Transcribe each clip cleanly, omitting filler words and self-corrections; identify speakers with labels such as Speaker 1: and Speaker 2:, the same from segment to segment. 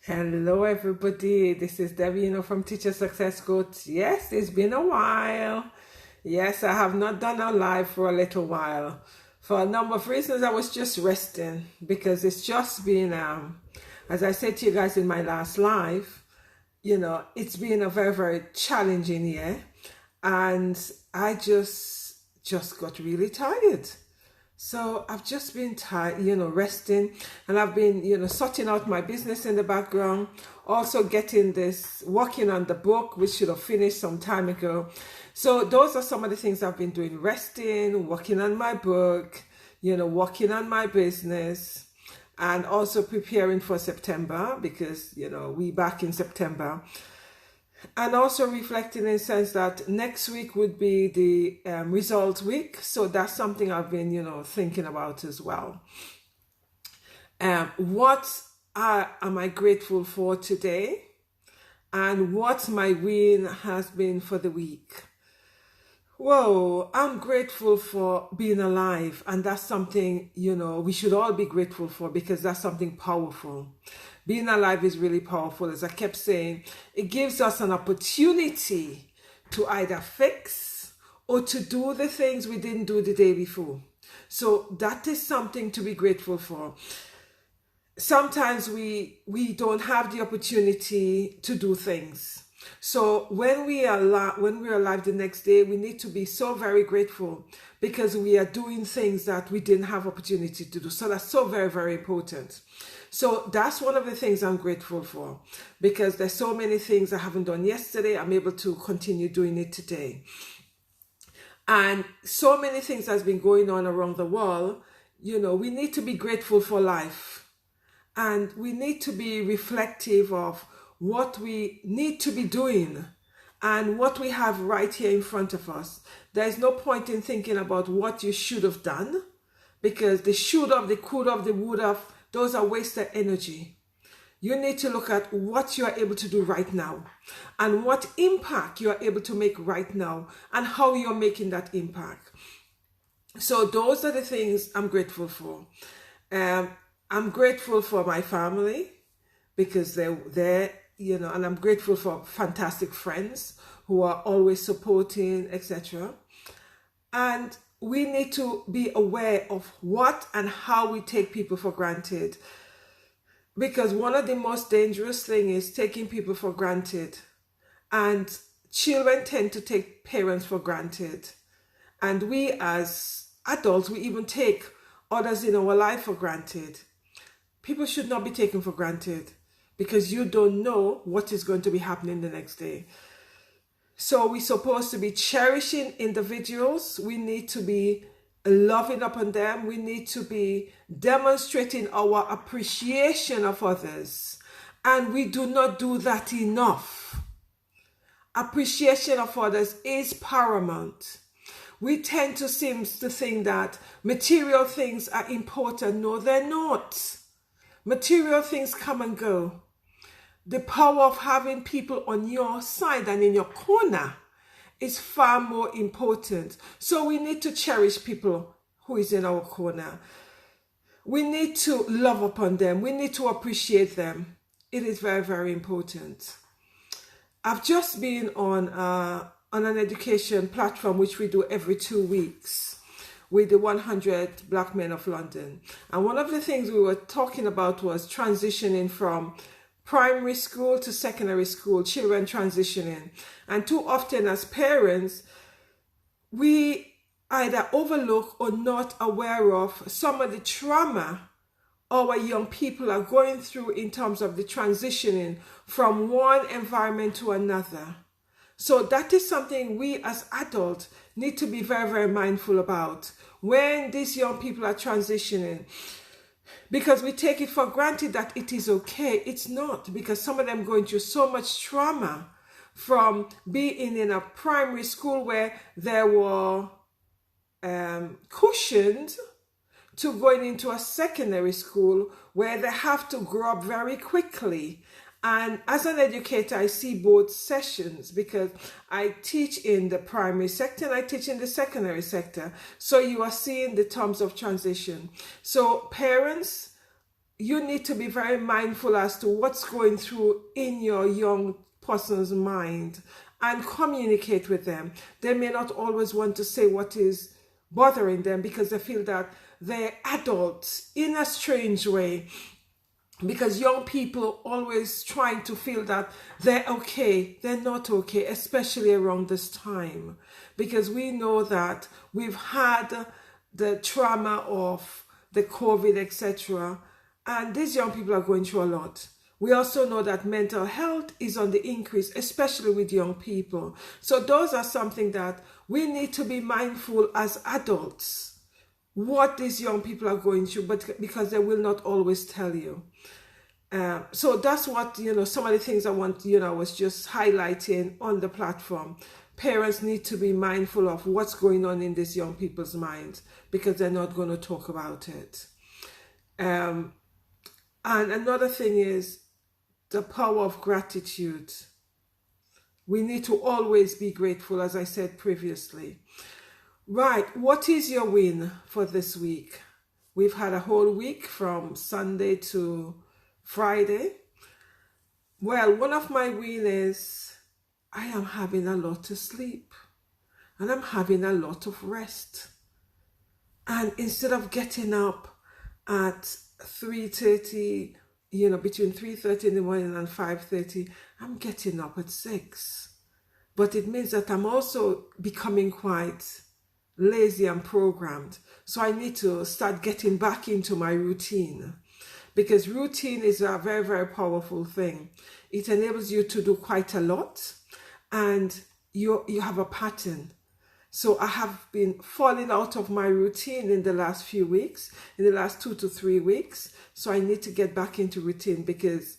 Speaker 1: Hello, everybody. This is Debbie, from Teacher Success Coach. Yes, it's been a while. Yes, I have not done a live for a little while. For a number of reasons, I was just resting because it's just been, as I said to you guys in my last live, it's been a very, very challenging year. And I just got really tired. So I've just been tired, resting, and I've been, sorting out my business in the background, also working on the book, which should have finished some time ago. So those are some of the things I've been doing: resting, working on my book, working on my business, and also preparing for September because, we back in September. And also reflecting in the sense that next week would be the result week. So that's something I've been, thinking about as well. What am I grateful for today? And what my win has been for the week? Whoa, I'm grateful for being alive. And that's something, we should all be grateful for because that's something powerful. Being alive is really powerful. As I kept saying, it gives us an opportunity to either fix or to do the things we didn't do the day before. So that is something to be grateful for. Sometimes we don't have the opportunity to do things. So when we're alive the next day, we need to be so very grateful because we are doing things that we didn't have opportunity to do. So that's so very, very important. So that's one of the things I'm grateful for because there's so many things I haven't done yesterday. I'm able to continue doing it today. And so many things has been going on around the world. We need to be grateful for life. And we need to be reflective of what we need to be doing and what we have right here in front of us. There's no point in thinking about what you should have done because the should have, the could have, the would have, those are wasted energy. You need to look at what you are able to do right now and what impact you are able to make right now and how you're making that impact. So those are the things I'm grateful for. I'm grateful for my family because they're there, and I'm grateful for fantastic friends who are always supporting, etc. And we need to be aware of what and how we take people for granted. Because one of the most dangerous things is taking people for granted. And children tend to take parents for granted. And we as adults, we even take others in our life for granted. People should not be taken for granted because you don't know what is going to be happening the next day. So we're supposed to be cherishing individuals. We need to be loving upon them. We need to be demonstrating our appreciation of others. And we do not do that enough. Appreciation of others is paramount. We tend to seem to think that material things are important. No, they're not. Material things come and go. The power of having people on your side and in your corner is far more important. So we need to cherish people who is in our corner. We need to love upon them. We need to appreciate them. It is very, very important. I've just been on an education platform which we do every 2 weeks with the 100 Black Men of London. And one of the things we were talking about was transitioning from primary school to secondary school, children transitioning. And too often as parents, we either overlook or not aware of some of the trauma our young people are going through in terms of the transitioning from one environment to another. So that is something we as adults need to be very, very mindful about when these young people are transitioning. Because we take it for granted that it is okay. It's not, because some of them going through so much trauma from being in a primary school where they were cushioned to going into a secondary school where they have to grow up very quickly. And as an educator, I see both sessions because I teach in the primary sector and I teach in the secondary sector. So you are seeing the terms of transition. So parents, you need to be very mindful as to what's going through in your young person's mind and communicate with them. They may not always want to say what is bothering them because they feel that they're adults in a strange way, because young people always trying to feel that they're okay. They're not okay, especially around this time, because we know that we've had the trauma of the COVID, etc. And these young people are going through a lot. We also know that mental health is on the increase, especially with young people. So those are something that we need to be mindful as adults, what these young people are going through, but because they will not always tell you. So that's what, some of the things I want, I was just highlighting on the platform. Parents need to be mindful of what's going on in these young people's minds, because they're not going to talk about it. And another thing is the power of gratitude. We need to always be grateful, as I said previously. Right, what is your win for this week? We've had a whole week from Sunday to Friday. Well, one of my wins is I am having a lot of sleep and I'm having a lot of rest. And instead of getting up at 3:30, between 3:30 in the morning and 5:30, I'm getting up at 6. But it means that I'm also becoming quite lazy and programmed. So I need to start getting back into my routine, because routine is a very, very powerful thing. It enables you to do quite a lot, and you have a pattern. So I have been falling out of my routine in the last few weeks, in the last 2 to 3 weeks. So I need to get back into routine, because,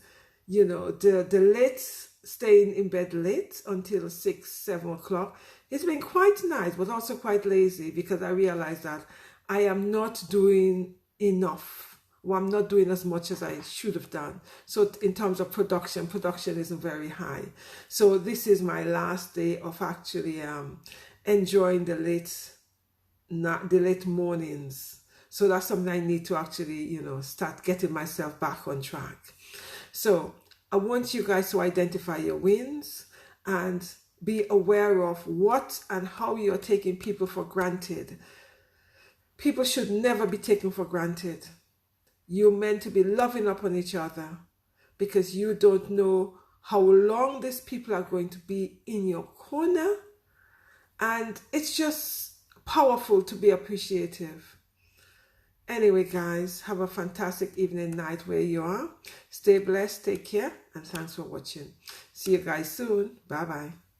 Speaker 1: the late staying in bed late until 6, 7 o'clock, it's been quite nice, but also quite lazy, because I realized that I am not doing enough. Well, I'm not doing as much as I should have done. So in terms of production isn't very high. So this is my last day of actually enjoying the late mornings. So that's something I need to actually, start getting myself back on track. So I want you guys to identify your wins and be aware of what and how you're taking people for granted. People should never be taken for granted. You're meant to be loving up on each other, because you don't know how long these people are going to be in your corner. And it's just powerful to be appreciative. Anyway, guys, have a fantastic evening, night where you are. Stay blessed, take care, and thanks for watching. See you guys soon. Bye-bye.